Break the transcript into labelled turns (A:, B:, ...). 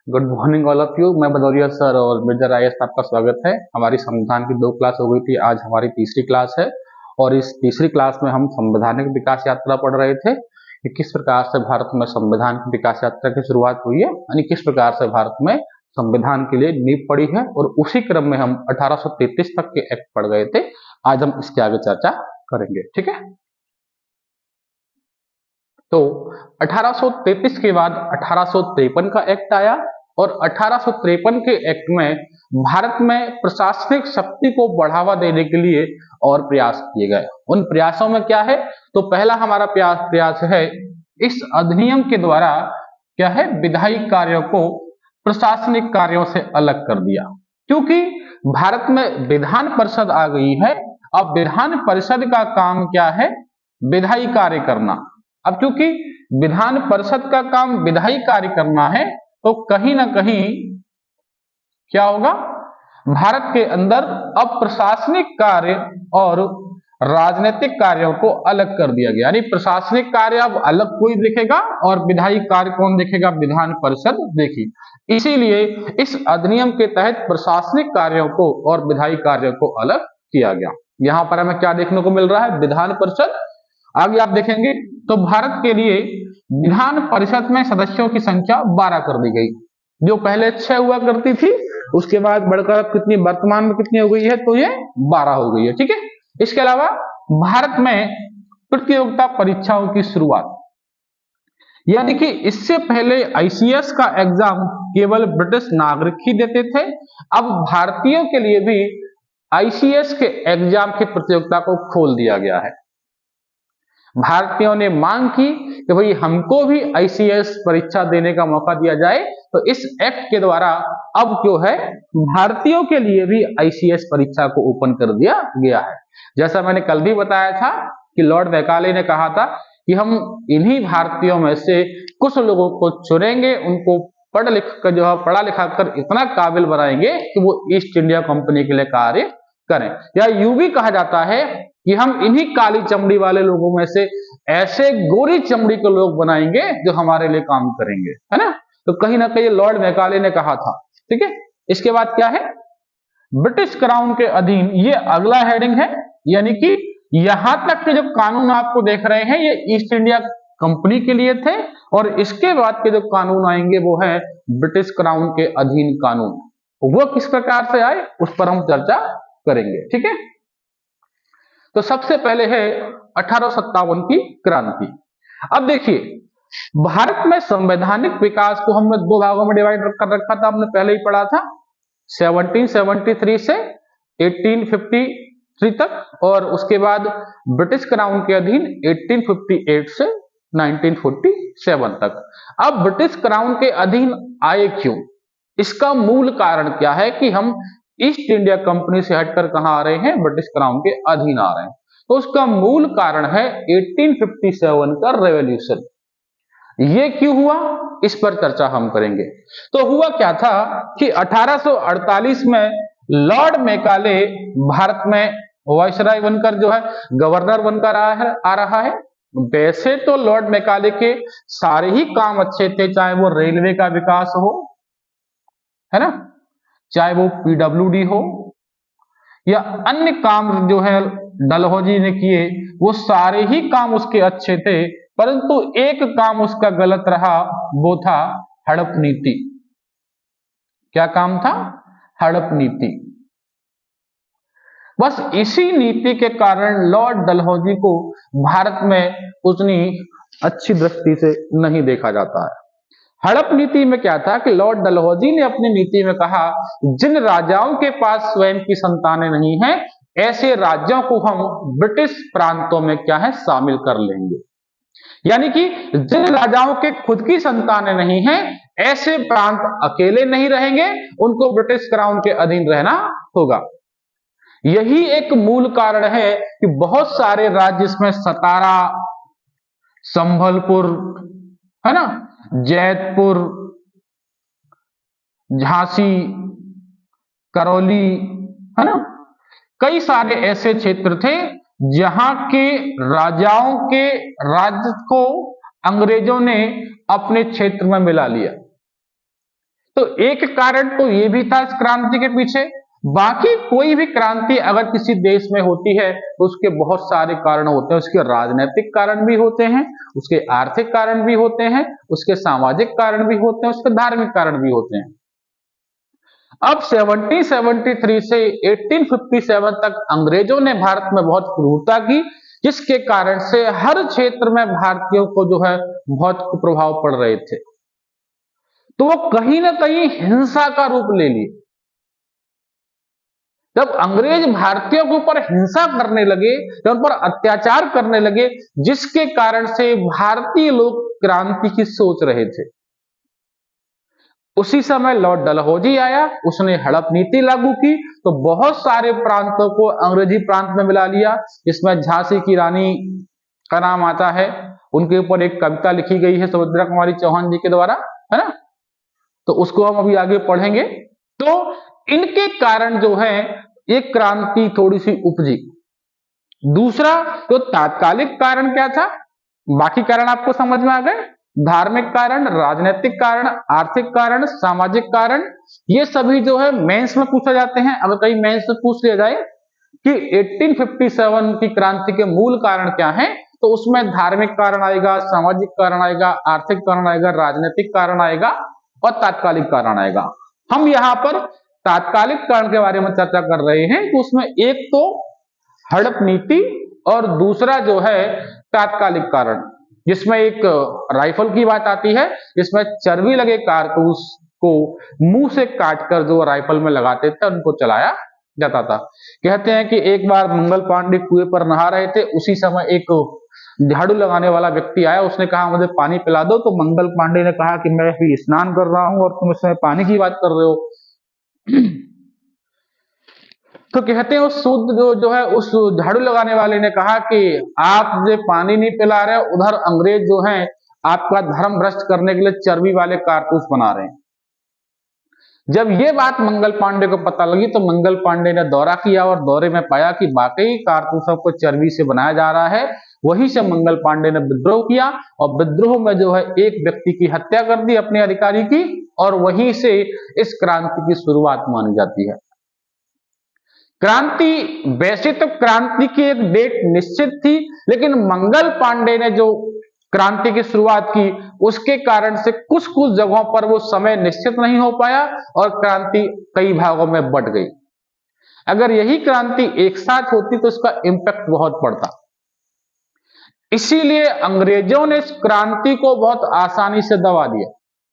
A: Good morning all of you. मैं Bhadauria sir और major IAS आपका स्वागत है। हमारी संविधान की 2 क्लास हो गई थी, आज हमारी तीसरी क्लास है और इस तीसरी क्लास में हम संवैधानिक विकास यात्रा पढ़ रहे थे कि किस प्रकार से भारत में संविधान की विकास यात्रा की शुरुआत हुई है, यानी किस प्रकार से भारत में संविधान के लिए नींव पड़ी है। और उसी क्रम में हम 1833 तक के एक्ट पढ़ गए थे। आज हम इसके आगे चर्चा करेंगे, ठीक है। तो 1833 के बाद 1853 का एक्ट आया और 1853 के एक्ट में भारत में प्रशासनिक शक्ति को बढ़ावा देने के लिए और प्रयास किए गए। उन प्रयासों में क्या है, तो पहला हमारा प्रयास है, इस अधिनियम के द्वारा क्या है, विधायी कार्यों को प्रशासनिक कार्यों से अलग कर दिया। क्योंकि भारत में विधान परिषद आ गई है। अब विधान परिषद का काम क्या है, विधायी कार्य करना। अब क्योंकि विधान परिषद का काम विधायी कार्य करना है, तो कहीं ना कहीं क्या होगा, भारत के अंदर अब प्रशासनिक कार्य और राजनीतिक कार्यों को अलग कर दिया गया। यानी प्रशासनिक कार्य अब अलग कोई देखेगा और विधायी कार्य कौन देखेगा, विधान परिषद देखी। इसीलिए इस अधिनियम के तहत प्रशासनिक कार्यों को और विधायी कार्यों को अलग किया गया। यहां पर हमें क्या देखने को मिल रहा है, विधान परिषद। आगे आप देखेंगे तो भारत के लिए विधान परिषद में सदस्यों की संख्या 12 कर दी गई। जो पहले 6 हुआ करती थी, उसके बाद बढ़कर कितनी वर्तमान में कितनी हो गई है, तो ये 12 हो गई है, ठीक है। इसके अलावा भारत में प्रतियोगिता परीक्षाओं की शुरुआत, यानी कि इससे पहले ICS का एग्जाम केवल ब्रिटिश नागरिक ही देते थे। अब भारतीयों के लिए भी ICS के एग्जाम की प्रतियोगिता को खोल दिया गया है। भारतीयों ने मांग की कि भाई हमको भी ICS परीक्षा देने का मौका दिया जाए, तो इस एक्ट के द्वारा अब क्यों है, भारतीयों के लिए भी ICS परीक्षा को ओपन कर दिया गया है। जैसा मैंने कल भी बताया था कि लॉर्ड मैकाले ने कहा था कि हम इन्हीं भारतीयों में से कुछ लोगों को चुनेंगे, उनको पढ़ लिख कर जो है पढ़ा लिखा कर इतना काबिल बनाएंगे कि वो ईस्ट इंडिया कंपनी के लिए कार्य करें। या यूं भी कहा जाता है कि हम इन्हीं काली चमड़ी वाले लोगों में से ऐसे गोरी चमड़ी के लोग बनाएंगे जो हमारे लिए काम करेंगे, है ना। तो कहीं ना कहीं लॉर्ड मैकाले ने कहा था, ठीक है। इसके बाद क्या है, ब्रिटिश क्राउन के अधीन, ये अगला हेडिंग है। यानी कि यहां तक के जो कानून आपको देख रहे हैं, ये ईस्ट इंडिया कंपनी के लिए थे और इसके बाद के जो कानून आएंगे वो है ब्रिटिश क्राउन के अधीन कानून। वो किस प्रकार से आए उस पर हम चर्चा करेंगे, ठीक है। तो सबसे पहले है 1857 की क्रांति। अब देखिए, भारत में संवैधानिक विकास को हमने 2 भागों में डिवाइड कर रखा था, हमने पहले ही पढ़ा था। 1773 से 1853 तक और उसके बाद ब्रिटिश क्राउन के अधीन 1858 से 1947 तक। अब ब्रिटिश क्राउन के अधीन आए क्यों, इसका मूल कारण क्या है कि हम ईस्ट इंडिया कंपनी से हटकर कहां आ रहे हैं, ब्रिटिश क्राउन के अधीन आ रहे हैं। तो उसका मूल कारण है 1857 का रेवोल्यूशन। ये क्यों हुआ, इस पर चर्चा हम करेंगे। तो हुआ क्या था कि 1848 में लॉर्ड मैकाले भारत में वायसराय बनकर जो है गवर्नर बनकर आ रहा है। वैसे तो लॉर्ड मैकाले के सारे ही काम अच्छे थे, चाहे वो रेलवे का विकास हो, है ना, चाहे वो PWD हो या अन्य काम जो है डलहौजी ने किए, वो सारे ही काम उसके अच्छे थे। परंतु एक काम उसका गलत रहा, वो था हड़प नीति। क्या काम था, हड़प नीति। बस इसी नीति के कारण लॉर्ड डलहौजी को भारत में उतनी अच्छी दृष्टि से नहीं देखा जाता है। हड़प नीति में क्या था कि लॉर्ड डलहौजी ने अपनी नीति में कहा, जिन राजाओं के पास स्वयं की संतानें नहीं हैं, ऐसे राज्यों को हम ब्रिटिश प्रांतों में क्या है, शामिल कर लेंगे। यानी कि जिन राजाओं के खुद की संतानें नहीं हैं, ऐसे प्रांत अकेले नहीं रहेंगे, उनको ब्रिटिश क्राउन के अधीन रहना होगा। यही एक मूल कारण है कि बहुत सारे राज्य, इसमें सतारा, संभलपुर, है ना, जैतपुर, झांसी, करौली, है ना, कई सारे ऐसे क्षेत्र थे जहां के राजाओं के राज्य को अंग्रेजों ने अपने क्षेत्र में मिला लिया। तो एक कारण तो ये भी था इस क्रांति के पीछे। बाकी कोई भी क्रांति अगर किसी देश में होती है तो उसके बहुत सारे कारण होते हैं। उसके राजनीतिक कारण भी होते हैं, उसके आर्थिक कारण भी होते हैं, उसके सामाजिक कारण भी होते हैं, उसके धार्मिक कारण भी होते हैं। अब 1773 से 1857 तक अंग्रेजों ने भारत में बहुत क्रूरता की, जिसके कारण से हर क्षेत्र में भारतीयों को जो है बहुत कुप्रभाव पड़ रहे थे। तो वो कहीं ना कहीं हिंसा का रूप ले लिए। जब अंग्रेज भारतीयों के ऊपर हिंसा करने लगे, जब उन पर अत्याचार करने लगे, जिसके कारण से भारतीय लोग क्रांति की सोच रहे थे, उसी समय लॉर्ड डलहौजी आया, उसने हड़प नीति लागू की, तो बहुत सारे प्रांतों को अंग्रेजी प्रांत में मिला लिया। इसमें झांसी की रानी का नाम आता है, उनके ऊपर एक कविता लिखी गई है सुभद्रा कुमारी चौहान जी के द्वारा, है ना, तो उसको हम अभी आगे पढ़ेंगे। तो इनके कारण जो है एक क्रांति थोड़ी सी उपजी। दूसरा तो तात्कालिक कारण क्या था, बाकी कारण आपको समझ में आ गए। धार्मिक कारण, राजनीतिक कारण, आर्थिक कारण, सामाजिक कारण, ये सभी जो है मेंस में पूछे जाते हैं। अगर कहीं मेंस में पूछ लिया जाए कि 1857 की क्रांति के मूल कारण क्या है, तो उसमें धार्मिक कारण आएगा, सामाजिक कारण आएगा, आर्थिक कारण आएगा, राजनीतिक कारण आएगा और तात्कालिक कारण आएगा। हम यहाँ पर तात्कालिक कारण के बारे में चर्चा कर रहे हैं। तो उसमें एक तो हड़प नीति और दूसरा जो है तात्कालिक कारण, जिसमें एक राइफल की बात आती है, जिसमें चर्बी लगे कारतूस को मुंह से काटकर जो राइफल में लगाते थे उनको चलाया जाता था। कहते हैं कि एक बार मंगल पांडे कुएं पर नहा रहे थे, उसी समय एक झाड़ू लगाने वाला व्यक्ति आया, उसने कहा मुझे पानी पिला दो, तो मंगल पांडे ने कहा कि मैं भी स्नान कर रहा हूं और तुम इसमें पानी की बात कर रहे हो। तो कहते हैं उस शुद्ध जो है उस झाड़ू लगाने वाले ने कहा कि आप मुझे पानी नहीं पिला रहे, उधर अंग्रेज जो हैं आपका धर्म भ्रष्ट करने के लिए चर्बी वाले कारतूस बना रहे हैं। जब ये बात मंगल पांडे को पता लगी तो मंगल पांडे ने दौरा किया और दौरे में पाया कि वाकई कारतूसों को चर्बी से बनाया जा रहा है। वहीं से मंगल पांडे ने विद्रोह किया और विद्रोह में जो है एक व्यक्ति की हत्या कर दी, अपने अधिकारी की, और वहीं से इस क्रांति की शुरुआत मानी जाती है। क्रांति, वैसे तो क्रांति की एक डेट निश्चित थी, लेकिन मंगल पांडे ने जो क्रांति की शुरुआत की उसके कारण से कुछ कुछ जगहों पर वो समय निश्चित नहीं हो पाया और क्रांति कई भागों में बंट गई। अगर यही क्रांति एक साथ होती तो इसका इंपैक्ट बहुत पड़ता। इसीलिए अंग्रेजों ने इस क्रांति को बहुत आसानी से दबा दिया।